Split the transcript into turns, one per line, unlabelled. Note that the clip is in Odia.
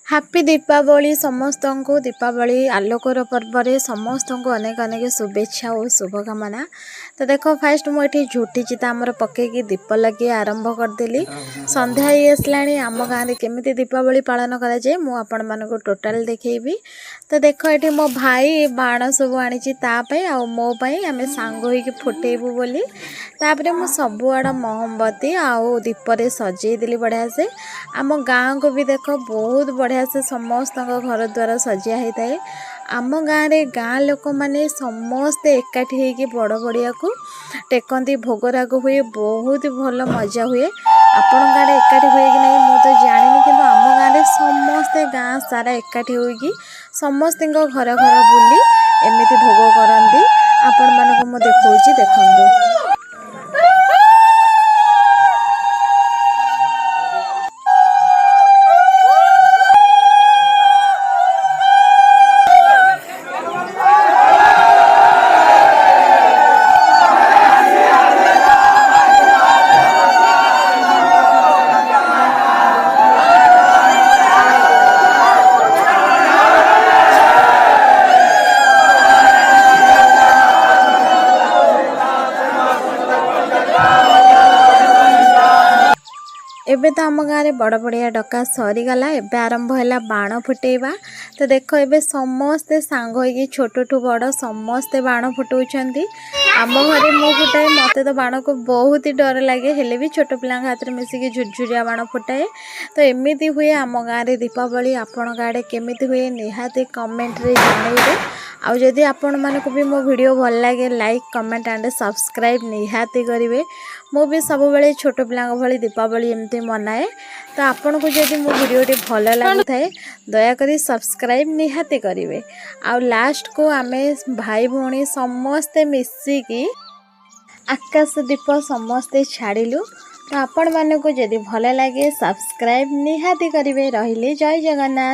ହାପି ଦୀପାବଳି ସମସ୍ତଙ୍କୁ। ଦୀପାବଳି ଆଲୋକର ପର୍ବରେ ସମସ୍ତଙ୍କୁ ଅନେକ ଅନେକ ଶୁଭେଚ୍ଛା ଓ ଶୁଭକାମନା। ତ ଦେଖ ଫାଷ୍ଟ ମୁଁ ଏଠି ଝୋଟି ଚିତା ଆମର ପକେଇକି ଦୀପ ଲଗେଇ ଆରମ୍ଭ କରିଦେଲି। ସନ୍ଧ୍ୟା ହେଇ ଆସିଲାଣି। ଆମ ଗାଁରେ କେମିତି ଦୀପାବଳି ପାଳନ କରାଯାଏ ମୁଁ ଆପଣମାନଙ୍କୁ ଟୋଟାଲ ଦେଖେଇବି। ତ ଦେଖ ଏଠି ମୋ ଭାଇ ବାଣ ସବୁ ଆଣିଛି ତା ପାଇଁ ଆଉ ମୋ ପାଇଁ, ଆମେ ସାଙ୍ଗ ହେଇକି ଫୁଟେଇବୁ ବୋଲି। ତାପରେ ମୁଁ ସବୁଆଡ଼ ମହମବତୀ ଆଉ ଦୀପରେ ସଜେଇ ଦେଲି ବଢ଼ିଆ ସେ। ଆମ ଗାଁକୁ ବି ଦେଖ ବହୁତ ବଢ଼ିଆ ସେ ସମସ୍ତଙ୍କ ଘର ଦ୍ୱାର ସଜା ହେଇଥାଏ। ଆମ ଗାଁରେ ଗାଁ ଲୋକମାନେ ସମସ୍ତେ ଏକାଠି ହେଇକି ବଡ଼ ବଡ଼ିଆକୁ ଟେକନ୍ତି, ଭୋଗରାଗ ହୁଏ, ବହୁତ ଭଲ ମଜା ହୁଏ। ଆପଣଙ୍କ ଆଡ଼େ ଏକାଠି ହୁଏ କି ନାହିଁ ମୁଁ ତ ଜାଣିନି, କିନ୍ତୁ ଆମ ଗାଁରେ ସମସ୍ତେ ଗାଁ ସାରା ଏକାଠି ହୋଇକି ସମସ୍ତଙ୍କ ଘର ଘର ବୁଲି ଏମିତି ଭୋଗ କରନ୍ତି। ଆପଣମାନଙ୍କୁ ମୁଁ ଦେଖାଉଛି, ଦେଖନ୍ତୁ। ଏବେ ତ ଆମ ଗାଁରେ ବଡ଼ ବଡ଼ିଆ ଡକା ସରିଗଲା। ଏବେ ଆରମ୍ଭ ହେଲା ବାଣ ଫୁଟେଇବା। ତ ଦେଖ ଏବେ ସମସ୍ତେ ସାଙ୍ଗ ହେଇକି ଛୋଟଠୁ ବଡ଼ ସମସ୍ତେ ବାଣ ଫୁଟାଉଛନ୍ତି। ଆମ ଘରେ ମୁଁ ଫୁଟାଏ, ମୋତେ ତ ବାଣକୁ ବହୁତ ଡର ଲାଗେ, ହେଲେ ବି ଛୋଟ ପିଲାଙ୍କ ହାତରେ ମିଶିକି ଝୁରଝୁରିଆ ବାଣ ଫୁଟାଏ। ତ ଏମିତି ହୁଏ ଆମ ଗାଁରେ ଦୀପାବଳି। ଆପଣଙ୍କ ଆଡ଼େ କେମିତି ହୁଏ ନିହାତି କମେଣ୍ଟରେ ଜଣାଇବେ। ଆଉ ଯଦି ଆପଣମାନଙ୍କୁ ବି ମୋ ଭିଡ଼ିଓ ଭଲ ଲାଗେ ଲାଇକ୍ କମେଣ୍ଟ ଆଣ୍ଡ ସବସ୍କ୍ରାଇବ୍ ନିହାତି କରିବେ। ମୁଁ ବି ସବୁବେଳେ ଛୋଟ ପିଲାଙ୍କ ଭଳି ଦୀପାବଳି ଏମିତି ମନାଏ। ତ ଆପଣଙ୍କୁ ଯଦି ମୋ ଭିଡ଼ିଓଟି ଭଲ ଲାଗୁଥାଏ ଦୟାକରି ସବସ୍କ୍ରାଇବ୍ ନିହାତି କରିବେ। ଆଉ ଲାଷ୍ଟକୁ ଆମେ ଭାଇ ଭଉଣୀ ସମସ୍ତେ ମିଶିକି ଆକାଶ ଦୀପ ସମସ୍ତେ ଛାଡ଼ିଲୁ। ତ ଆପଣମାନଙ୍କୁ ଯଦି ଭଲ ଲାଗେ ସବସ୍କ୍ରାଇବ୍ ନିହାତି କରିବେ। ରହିଲି, ଜୟ ଜଗନ୍ନାଥ।